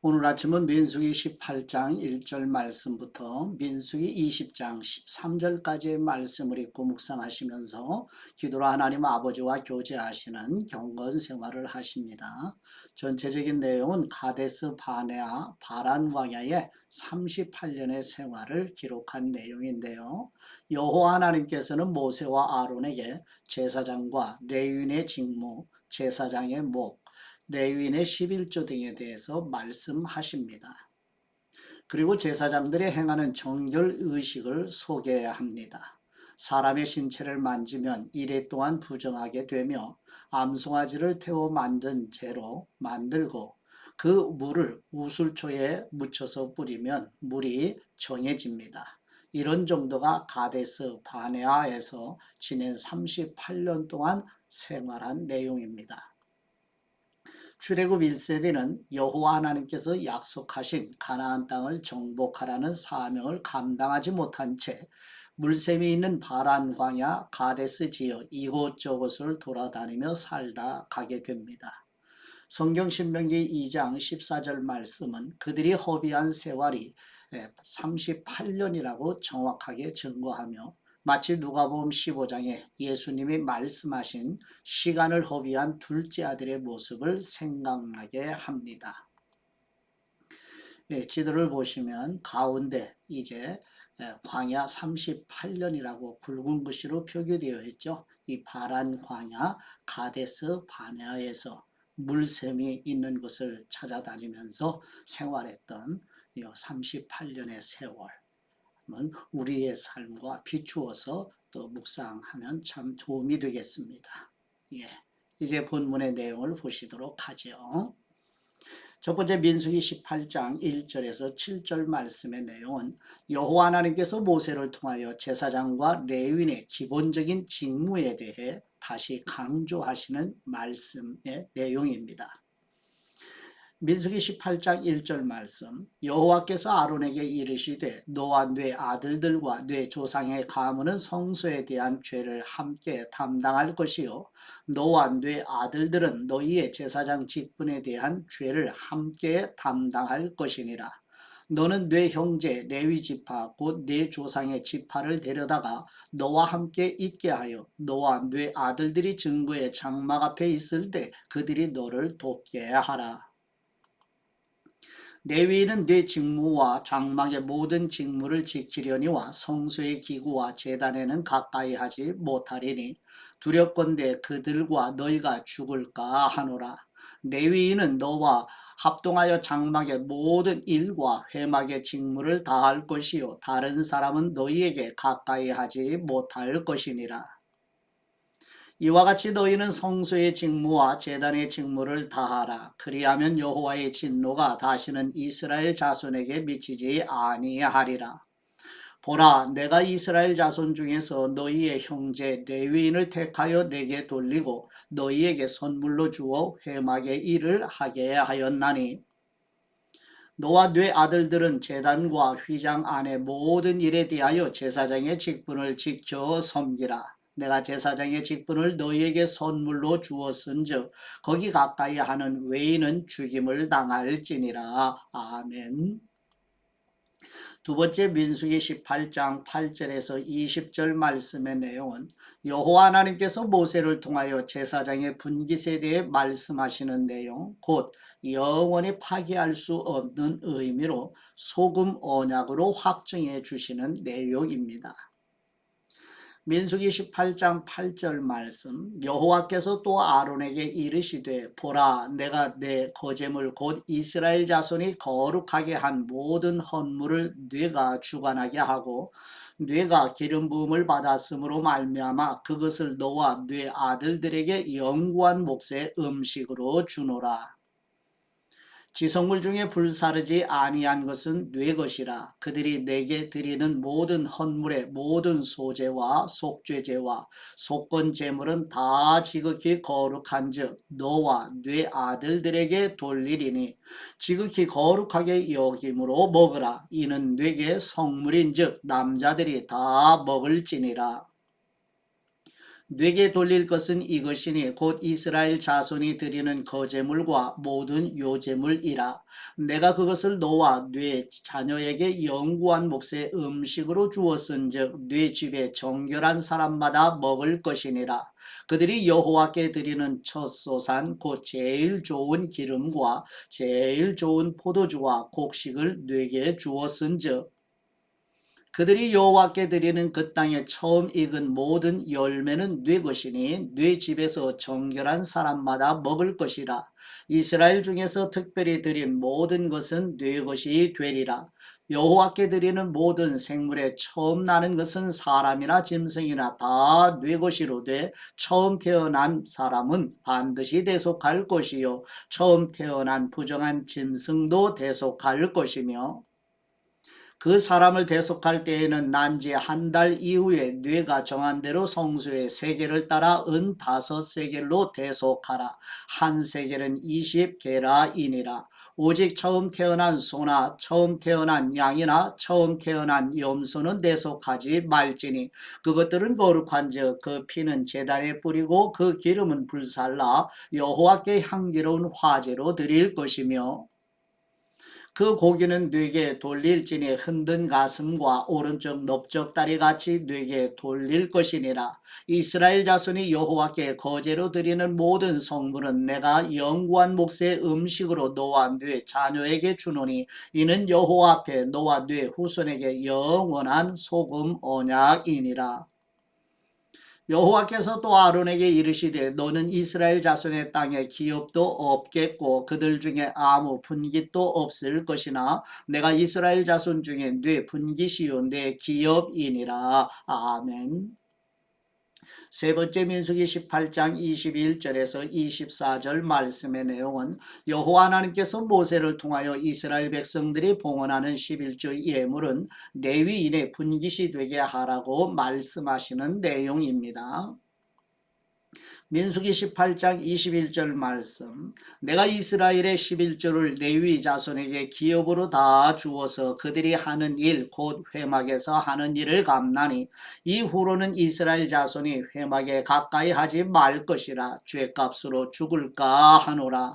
오늘 아침은 민수기 18장 1절 말씀부터 민수기 20장 13절까지의 말씀을 읽고 묵상하시면서 기도로 하나님 아버지와 교제하시는 경건 생활을 하십니다. 전체적인 내용은 가데스 바네아 바란 광야의 38년의 생활을 기록한 내용인데요. 여호와 하나님께서는 모세와 아론에게 제사장과 레위인의 직무, 제사장의 목, 레위인의 11조 등에 대해서 말씀하십니다. 그리고 제사장들이 행하는 정결 의식을 소개해야 합니다. 사람의 신체를 만지면 이래 동안 부정하게 되며 암송아지를 태워 만든 재로 만들고 그 물을 우슬초에 묻혀서 뿌리면 물이 정해집니다. 이런 정도가 가데스 바네아에서 지낸 38년 동안 생활한 내용입니다. 출애굽 1세대는 여호와 하나님께서 약속하신 가나안 땅을 정복하라는 사명을 감당하지 못한 채 물샘이 있는 바란 광야 가데스 지역 이곳저곳을 돌아다니며 살다 가게 됩니다. 성경 신명기 2장 14절 말씀은 그들이 허비한 세월이 38년이라고 정확하게 증거하며 마치 누가복음 15장에 예수님이 말씀하신 시간을 허비한 둘째 아들의 모습을 생각나게 합니다. 지도를 보시면 가운데 이제 광야 38년이라고 굵은 글씨로 표기되어 있죠. 이 바란 광야 가데스 바네아에서 물샘이 있는 곳을 찾아다니면서 생활했던 38년의 세월. 우리의 삶과 비추어서 또 묵상하면 참 도움이 되겠습니다. 예, 이제 본문의 내용을 보시도록 하죠. 첫 번째 민수기 18장 1절에서 7절 말씀의 내용은 여호와 하나님께서 모세를 통하여 제사장과 레위인의 기본적인 직무에 대해 다시 강조하시는 말씀의 내용입니다. 민수기 18장 1절 말씀 여호와께서 아론에게 이르시되 너와 네 아들들과 네 조상의 가문은 성소에 대한 죄를 함께 담당할 것이요 너와 네 아들들은 너희의 제사장 직분에 대한 죄를 함께 담당할 것이니라. 너는 네 형제 레위 지파 곧 네 조상의 지파를 데려다가 너와 함께 있게 하여 너와 네 아들들이 증거의 장막 앞에 있을 때 그들이 너를 돕게 하라. 레위인은 네 직무와 장막의 모든 직무를 지키려니와 성소의 기구와 제단에는 가까이 하지 못하리니 두렵건대 그들과 너희가 죽을까 하노라. 레위인은 너와 합동하여 장막의 모든 일과 회막의 직무를 다할 것이요 다른 사람은 너희에게 가까이 하지 못할 것이니라. 이와 같이 너희는 성소의 직무와 제단의 직무를 다하라. 그리하면 여호와의 진노가 다시는 이스라엘 자손에게 미치지 아니하리라. 보라, 내가 이스라엘 자손 중에서 너희의 형제 레위인을 택하여 내게 돌리고 너희에게 선물로 주어 회막의 일을 하게 하였나니 너와 네 아들들은 제단과 휘장 안의 모든 일에 대하여 제사장의 직분을 지켜 섬기라. 내가 제사장의 직분을 너희에게 선물로 주었은즉 거기 가까이 하는 외인은 죽임을 당할지니라. 아멘. 두 번째 민수기 18장 8절에서 20절 말씀의 내용은 여호와 하나님께서 모세를 통하여 제사장의 분깃에 대해 말씀하시는 내용, 곧 영원히 파기할 수 없는 의미로 소금 언약으로 확정해 주시는 내용입니다. 민수기 18장 8절 말씀 여호와께서 또 아론에게 이르시되 보라 내가 내 거제물 곧 이스라엘 자손이 거룩하게 한 모든 헌물을 네가 주관하게 하고 네가 기름 부음을 받았으므로 말미암아 그것을 너와 네 아들들에게 영구한 몫의 음식으로 주노라. 지성물 중에 불사르지 아니한 것은 네 것이라. 그들이 내게 드리는 모든 헌물의 모든 소제와 속죄제와 속건 제물은 다 지극히 거룩한즉 너와 네 아들들에게 돌리리니 지극히 거룩하게 여김으로 먹으라. 이는 네게 성물인즉 남자들이 다 먹을지니라. 뇌게 돌릴 것은 이것이니 곧 이스라엘 자손이 드리는 거제물과 모든 요제물이라. 내가 그것을 너와 뇌 자녀에게 영구한 몫의 음식으로 주었은즉 뇌 집에 정결한 사람마다 먹을 것이니라. 그들이 여호와께 드리는 첫 소산 곧 제일 좋은 기름과 제일 좋은 포도주와 곡식을 뇌게 주었은즉 그들이 여호와께 드리는 그 땅에 처음 익은 모든 열매는 네 것이니 네 집에서 정결한 사람마다 먹을 것이라. 이스라엘 중에서 특별히 드린 모든 것은 네 것이 되리라. 여호와께 드리는 모든 생물에 처음 나는 것은 사람이나 짐승이나 다 네 것이로되 처음 태어난 사람은 반드시 대속할 것이요 처음 태어난 부정한 짐승도 대속할 것이며 그 사람을 대속할 때에는 난지 한 달 이후에 뇌가 정한 대로 성소의 세겔을 따라 은 5세겔로 대속하라. 한 세겔은 20게라이니라. 오직 처음 태어난 소나 처음 태어난 양이나 처음 태어난 염소는 대속하지 말지니 그것들은 거룩한즉 그 피는 제단에 뿌리고 그 기름은 불살라 여호와께 향기로운 화제로 드릴 것이며 그 고기는 뇌게 돌릴지니 흔든 가슴과 오른쪽 넓적다리 같이 뇌게 돌릴 것이니라. 이스라엘 자손이 여호와께 거제로 드리는 모든 성물은 내가 영구한 몫의 음식으로 너와 뇌 자녀에게 주노니 이는 여호와 앞에 너와 뇌 후손에게 영원한 소금 언약이니라. 여호와께서 또 아론에게 이르시되 너는 이스라엘 자손의 땅에 기업도 없겠고 그들 중에 아무 분깃도 없을 것이나 내가 이스라엘 자손 중에 네 분깃이요 내 기업이니라. 아멘. 세 번째 민수기 18장 21절에서 24절 말씀의 내용은 여호와 하나님께서 모세를 통하여 이스라엘 백성들이 봉헌하는 11조 예물은 레위인의 분깃이 되게 하라고 말씀하시는 내용입니다. 민수기 18장 21절 말씀 내가 이스라엘의 11조를 레위 자손에게 기업으로 다 주어서 그들이 하는 일 곧 회막에서 하는 일을 갚나니 이후로는 이스라엘 자손이 회막에 가까이 하지 말 것이라 죗값으로 죽을까 하노라.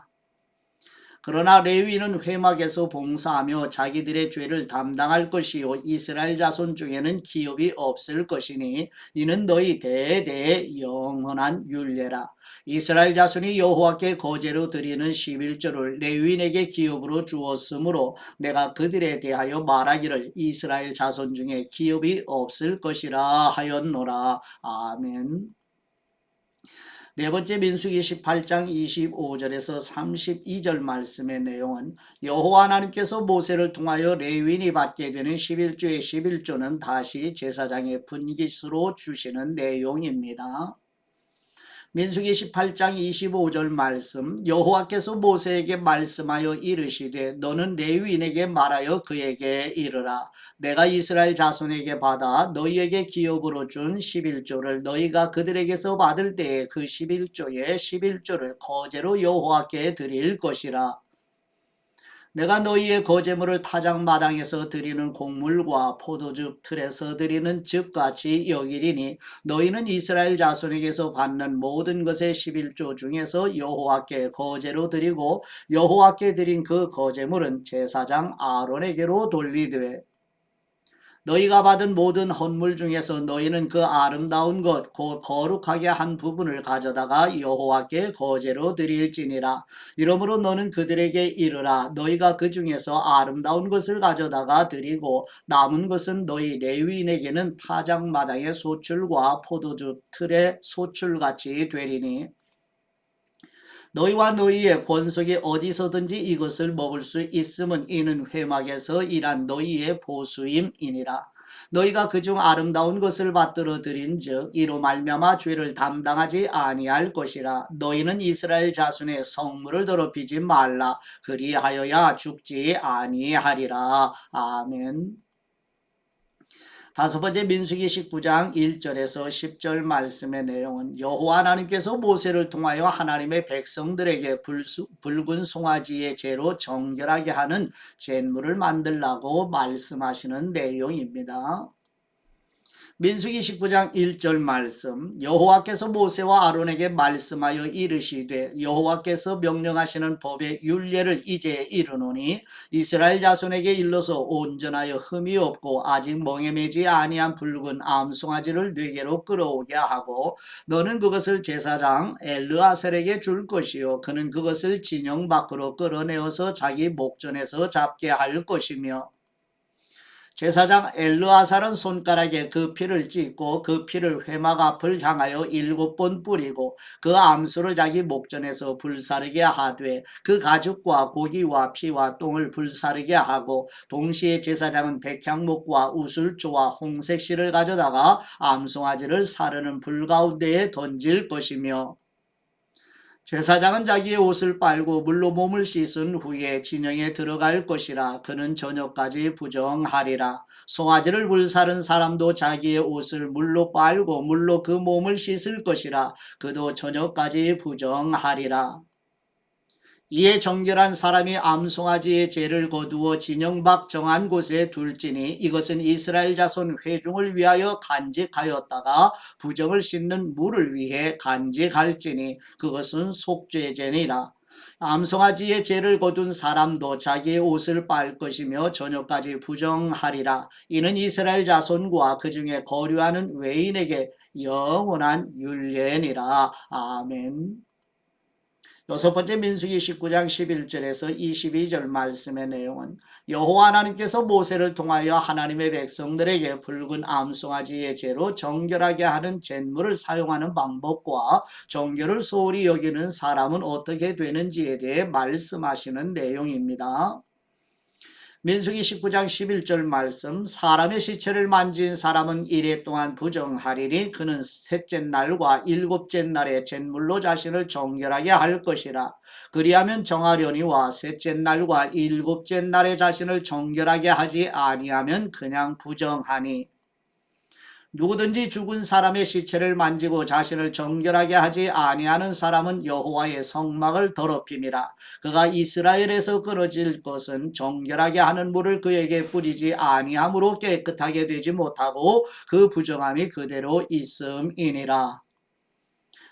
그러나 레위는 회막에서 봉사하며 자기들의 죄를 담당할 것이요 이스라엘 자손 중에는 기업이 없을 것이니 이는 너희 대대의 영원한 율례라. 이스라엘 자손이 여호와께 거제로 드리는 11조를 레위인에게 기업으로 주었으므로 내가 그들에 대하여 말하기를 이스라엘 자손 중에 기업이 없을 것이라 하였노라. 아멘. 네 번째 민수기 18장 25절에서 32절 말씀의 내용은 여호와 하나님께서 모세를 통하여 레위인이 받게 되는 11조의 11조는 다시 제사장의 분깃으로 주시는 내용입니다. 민수기 18장 25절 말씀 여호와께서 모세에게 말씀하여 이르시되 너는 레위인에게 말하여 그에게 이르라 내가 이스라엘 자손에게 받아 너희에게 기업으로 준 11조를 너희가 그들에게서 받을 때에 그 11조의 11조를 거제로 여호와께 드릴 것이라. 내가 너희의 거제물을 타작마당에서 드리는 곡물과 포도즙 틀에서 드리는 즙같이 여기리니 너희는 이스라엘 자손에게서 받는 모든 것의 11조 중에서 여호와께 거제로 드리고 여호와께 드린 그 거제물은 제사장 아론에게로 돌리되 너희가 받은 모든 헌물 중에서 너희는 그 아름다운 것 곧 거룩하게 한 부분을 가져다가 여호와께 거제로 드릴지니라. 이러므로 너는 그들에게 이르라 너희가 그 중에서 아름다운 것을 가져다가 드리고 남은 것은 너희 레위인에게는 타작마당의 소출과 포도주 틀의 소출같이 되리니 너희와 너희의 권속이 어디서든지 이것을 먹을 수 있음은 이는 회막에서 일한 너희의 보수임이니라. 너희가 그중 아름다운 것을 받들어 드린즉 이로 말미암아 죄를 담당하지 아니할 것이라. 너희는 이스라엘 자손의 성물을 더럽히지 말라. 그리하여야 죽지 아니하리라. 아멘. 다섯 번째 민수기 19장 1절에서 10절 말씀의 내용은 여호와 하나님께서 모세를 통하여 하나님의 백성들에게 붉은 송아지의 재로 정결하게 하는 잿물을 만들라고 말씀하시는 내용입니다. 민수기 19장 1절 말씀. 여호와께서 모세와 아론에게 말씀하여 이르시되 여호와께서 명령하시는 법의 율례를 이제 이르노니 이스라엘 자손에게 일러서 온전하여 흠이 없고 아직 멍에 매지 아니한 붉은 암송아지를 뇌게로 끌어오게 하고 너는 그것을 제사장 엘르아셀에게 줄 것이요 그는 그것을 진영 밖으로 끌어내어서 자기 목전에서 잡게 할 것이며 제사장 엘르아살은 손가락에 그 피를 찢고 그 피를 회막 앞을 향하여 7번 뿌리고 그 암수를 자기 목전에서 불사르게 하되 그 가죽과 고기와 피와 똥을 불사르게 하고 동시에 제사장은 백향목과 우술조와 홍색 실을 가져다가 암송아지를 사르는 불 가운데에 던질 것이며 제사장은 자기의 옷을 빨고 물로 몸을 씻은 후에 진영에 들어갈 것이라. 그는 저녁까지 부정하리라. 송아지를 불사른 사람도 자기의 옷을 물로 빨고 물로 그 몸을 씻을 것이라. 그도 저녁까지 부정하리라. 이에 정결한 사람이 암송아지의 죄를 거두어 진영 밖 정한 곳에 둘지니 이것은 이스라엘 자손 회중을 위하여 간직하였다가 부정을 씻는 물을 위해 간직할지니 그것은 속죄제니라. 암송아지의 죄를 거둔 사람도 자기의 옷을 빨 것이며 저녁까지 부정하리라. 이는 이스라엘 자손과 그 중에 거류하는 외인에게 영원한 율례니라. 아멘. 여섯 번째 민수기 19장 11절에서 22절 말씀의 내용은 여호와 하나님께서 모세를 통하여 하나님의 백성들에게 붉은 암송아지의 죄로 정결하게 하는 잿물을 사용하는 방법과 정결을 소홀히 여기는 사람은 어떻게 되는지에 대해 말씀하시는 내용입니다. 민수기 19장 11절 말씀. 사람의 시체를 만진 사람은 이래 동안 부정하리니 그는 셋째 날과 일곱째 날에 잿물로 자신을 정결하게 할 것이라. 그리하면 정하려니와 셋째 날과 일곱째 날에 자신을 정결하게 하지 아니하면 그냥 부정하니. 누구든지 죽은 사람의 시체를 만지고 자신을 정결하게 하지 아니하는 사람은 여호와의 성막을 더럽힘이라. 그가 이스라엘에서 끊어질 것은 정결하게 하는 물을 그에게 뿌리지 아니함으로 깨끗하게 되지 못하고 그 부정함이 그대로 있음이니라.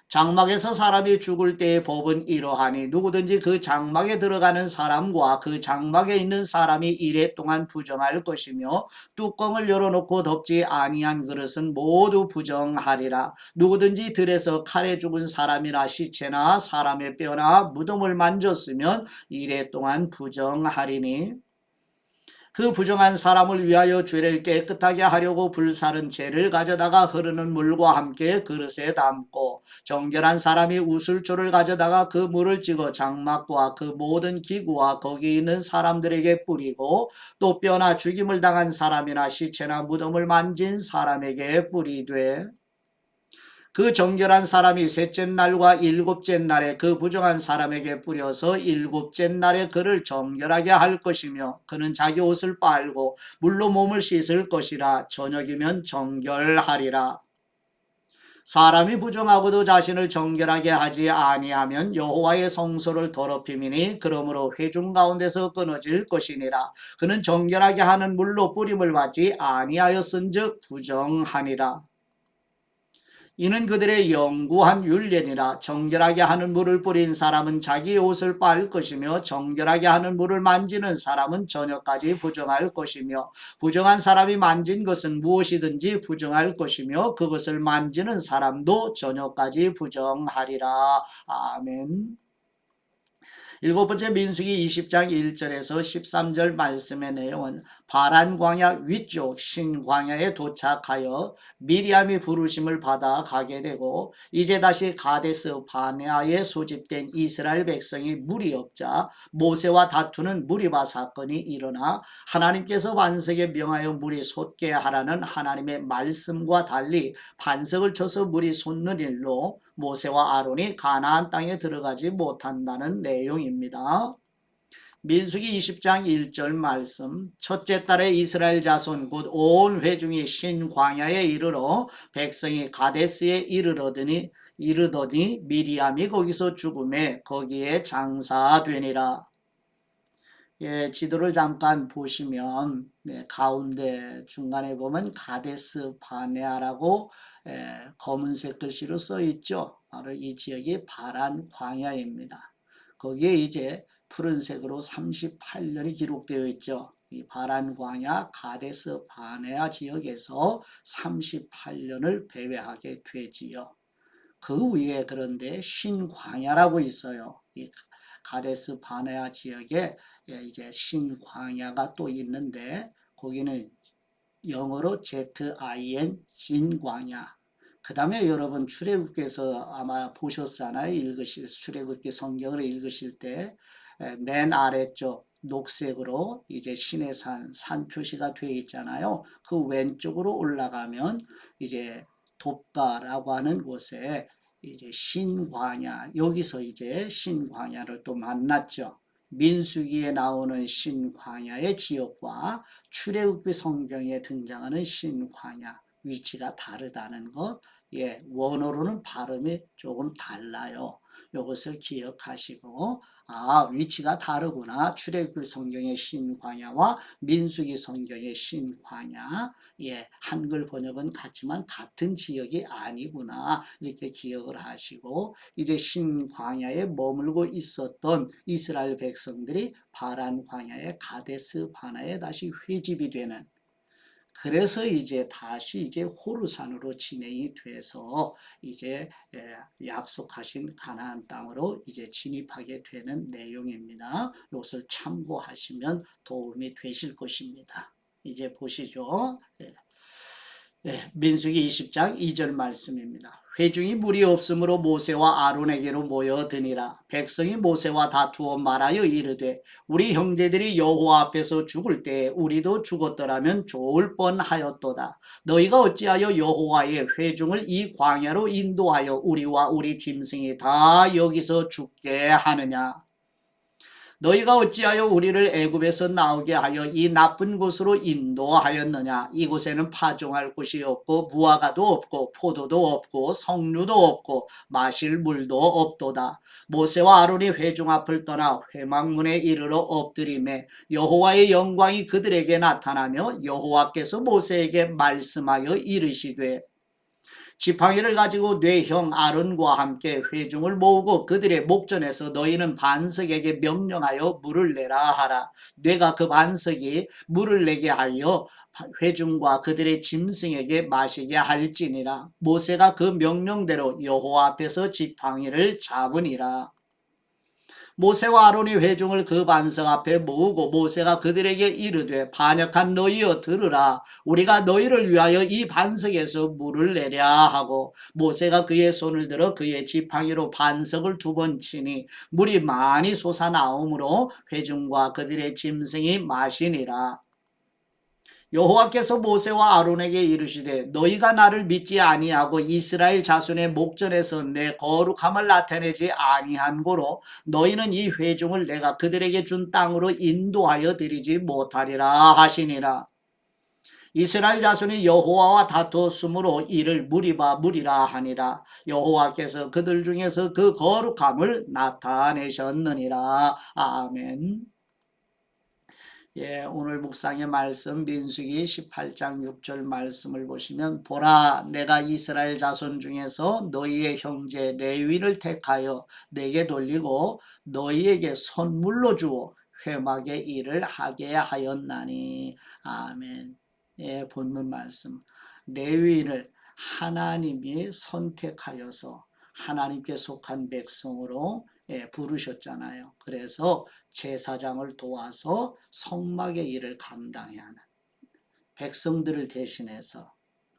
장막에서 사람이 죽을 때의 법은 이러하니 누구든지 그 장막에 들어가는 사람과 그 장막에 있는 사람이 이래 동안 부정할 것이며 뚜껑을 열어놓고 덮지 아니한 그릇은 모두 부정하리라. 누구든지 들에서 칼에 죽은 사람이나 시체나 사람의 뼈나 무덤을 만졌으면 이래 동안 부정하리니 그 부정한 사람을 위하여 죄를 깨끗하게 하려고 불사른 재를 가져다가 흐르는 물과 함께 그릇에 담고 정결한 사람이 우슬초를 가져다가 그 물을 찍어 장막과 그 모든 기구와 거기 있는 사람들에게 뿌리고 또 뼈나 죽임을 당한 사람이나 시체나 무덤을 만진 사람에게 뿌리되 그 정결한 사람이 셋째 날과 일곱째 날에 그 부정한 사람에게 뿌려서 일곱째 날에 그를 정결하게 할 것이며 그는 자기 옷을 빨고 물로 몸을 씻을 것이라. 저녁이면 정결하리라. 사람이 부정하고도 자신을 정결하게 하지 아니하면 여호와의 성소를 더럽힘이니 그러므로 회중 가운데서 끊어질 것이니라. 그는 정결하게 하는 물로 뿌림을 받지 아니하였은즉 부정하니라. 이는 그들의 영구한 율례니라. 정결하게 하는 물을 뿌린 사람은 자기의 옷을 빨 것이며 정결하게 하는 물을 만지는 사람은 저녁까지 부정할 것이며 부정한 사람이 만진 것은 무엇이든지 부정할 것이며 그것을 만지는 사람도 저녁까지 부정하리라. 아멘. 일곱 번째 민수기 20장 1절에서 13절 말씀의 내용은 바란 광야 위쪽 신광야에 도착하여 미리암이 부르심을 받아 가게 되고 이제 다시 가데스 바네아에 소집된 이스라엘 백성이 물이 없자 모세와 다투는 무리바 사건이 일어나 하나님께서 반석에 명하여 물이 솟게 하라는 하나님의 말씀과 달리 반석을 쳐서 물이 솟는 일로 모세와 아론이 가나안 땅에 들어가지 못한다는 내용입니다. 민수기 20장 1절 말씀. 첫째 달에 이스라엘 자손 곧 온 회중이 신광야에 이르러 백성이 가데스에 이르더니 미리암이 거기서 죽음에 거기에 장사되니라. 예, 지도를 잠깐 보시면 네, 가운데 중간에 보면 가데스 바네아라고 검은색 글씨로 써 있죠. 바로 이 지역이 바란 광야입니다. 거기에 이제 푸른색으로 38년이 기록되어 있죠. 이 바란 광야 가데스 바네아 지역에서 38년을 배회하게 되지요. 그 위에 그런데 신광야라고 있어요. 이 가데스 바네아 지역에 이제 신광야가 또 있는데 거기는 영어로 ZIN 신광야. 그 다음에 여러분 출애굽기에서 아마 보셨잖아요. 출애굽기 성경을 읽으실 때 맨 아래쪽 녹색으로 이제 신의 산 표시가 되어 있잖아요. 그 왼쪽으로 올라가면 이제 돕가라고 하는 곳에 이제 신광야, 여기서 이제 신광야를 또 만났죠. 민수기에 나오는 신광야의 지역과 출애굽기 성경에 등장하는 신광야 위치가 다르다는 것, 예, 원어로는 발음이 조금 달라요. 이것을 기억하시고, 위치가 다르구나. 출애굽기 성경의 신광야와 민수기 성경의 신광야, 예, 한글 번역은 같지만 같은 지역이 아니구나. 이렇게 기억을 하시고, 이제 신광야에 머물고 있었던 이스라엘 백성들이 바란 광야의 가데스 바나에 다시 회집이 되는, 그래서 이제 다시 이제 호르산으로 진행이 돼서 이제 약속하신 가나안 땅으로 이제 진입하게 되는 내용입니다. 이것을 참고하시면 도움이 되실 것입니다. 이제 보시죠. 민수기 20장 2절 말씀입니다. 회중이 물이 없으므로 모세와 아론에게로 모여드니라. 백성이 모세와 다투어 말하여 이르되 우리 형제들이 여호와 앞에서 죽을 때 우리도 죽었더라면 좋을 뻔하였도다. 너희가 어찌하여 여호와의 회중을 이 광야로 인도하여 우리와 우리 짐승이 다 여기서 죽게 하느냐. 너희가 어찌하여 우리를 애굽에서 나오게 하여 이 나쁜 곳으로 인도하였느냐. 이곳에는 파종할 곳이 없고 무화과도 없고 포도도 없고 석류도 없고 마실 물도 없도다. 모세와 아론이 회중 앞을 떠나 회막문에 이르러 엎드리매 여호와의 영광이 그들에게 나타나며 여호와께서 모세에게 말씀하여 이르시되 지팡이를 가지고 네 형 아론과 함께 회중을 모으고 그들의 목전에서 너희는 반석에게 명령하여 물을 내라 하라. 네가 그 반석이 물을 내게 하여 회중과 그들의 짐승에게 마시게 할지니라. 모세가 그 명령대로 여호와 앞에서 지팡이를 잡으니라. 모세와 아론이 회중을 그 반석 앞에 모으고 모세가 그들에게 이르되 반역한 너희여 들으라. 우리가 너희를 위하여 이 반석에서 물을 내랴 하고 모세가 그의 손을 들어 그의 지팡이로 반석을 2번 치니 물이 많이 솟아나오므로 회중과 그들의 짐승이 마시니라. 여호와께서 모세와 아론에게 이르시되 너희가 나를 믿지 아니하고 이스라엘 자손의 목전에서 내 거룩함을 나타내지 아니한 고로 너희는 이 회중을 내가 그들에게 준 땅으로 인도하여 드리지 못하리라 하시니라. 이스라엘 자손이 여호와와 다투었으므로 이를 무리라 하니라. 여호와께서 그들 중에서 그 거룩함을 나타내셨느니라. 아멘. 예, 오늘 묵상의 말씀 민수기 18장 6절 말씀을 보시면 보라 내가 이스라엘 자손 중에서 너희의 형제 레위를 택하여 내게 돌리고 너희에게 선물로 주어 회막의 일을 하게 하였나니. 아멘. 예, 본문 말씀. 레위인을 하나님이 선택하여서 하나님께 속한 백성으로 부르셨잖아요. 그래서 제사장을 도와서 성막의 일을 감당해야 하는 백성들을 대신해서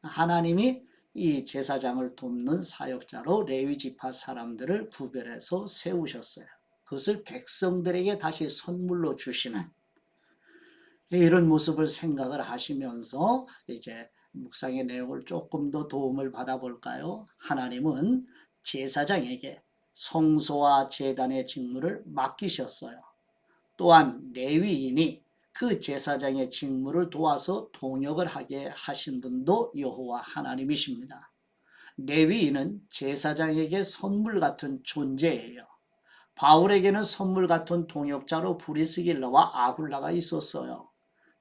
하나님이 이 제사장을 돕는 사역자로 레위 지파 사람들을 구별해서 세우셨어요. 그것을 백성들에게 다시 선물로 주시는 이런 모습을 생각을 하시면서 이제 묵상의 내용을 조금 더 도움을 받아볼까요? 하나님은 제사장에게 성소와 제단의 직무를 맡기셨어요. 또한 레위인이 그 제사장의 직무를 도와서 동역을 하게 하신 분도 여호와 하나님이십니다. 레위인은 제사장에게 선물 같은 존재예요. 바울에게는 선물 같은 동역자로 브리스길라와 아굴라가 있었어요.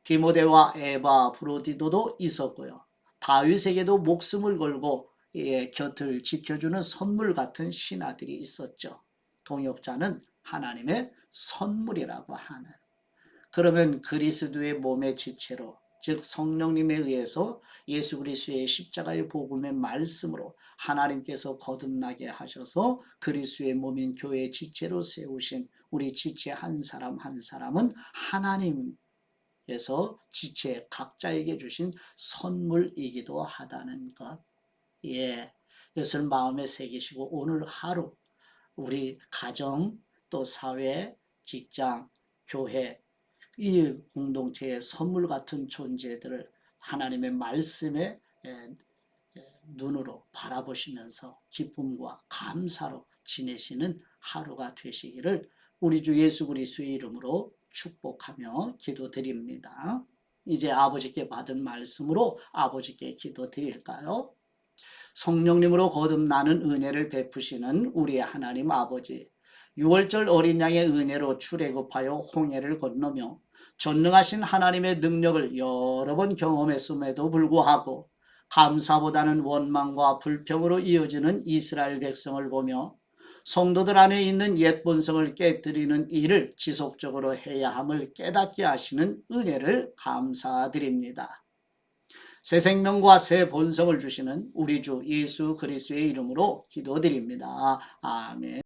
디모데와 에바, 브로디도도 있었고요. 다윗에게도 목숨을 걸고 곁을 지켜주는 선물 같은 신하들이 있었죠. 동역자는 하나님의 선물이라고 하는. 그러면 그리스도의 몸의 지체로, 즉 성령님에 의해서 예수 그리스도의 십자가의 복음의 말씀으로 하나님께서 거듭나게 하셔서 그리스도의 몸인 교회의 지체로 세우신 우리 지체 한 사람 한 사람은 하나님께서 지체 각자에게 주신 선물이기도 하다는 것. 이것을 마음에 새기시고 오늘 하루 우리 가정, 또 사회, 직장, 교회, 이 공동체의 선물 같은 존재들을 하나님의 말씀의 눈으로 바라보시면서 기쁨과 감사로 지내시는 하루가 되시기를 우리 주 예수 그리스도의 이름으로 축복하며 기도드립니다. 이제 아버지께 받은 말씀으로 아버지께 기도드릴까요? 성령님으로 거듭나는 은혜를 베푸시는 우리의 하나님 아버지, 6월절 어린 양의 은혜로 출애굽하여 홍해를 건너며 전능하신 하나님의 능력을 여러 번 경험했음에도 불구하고 감사보다는 원망과 불평으로 이어지는 이스라엘 백성을 보며 성도들 안에 있는 옛 본성을 깨뜨리는 일을 지속적으로 해야 함을 깨닫게 하시는 은혜를 감사드립니다. 새 생명과 새 본성을 주시는 우리 주 예수 그리스도의 이름으로 기도드립니다. 아멘.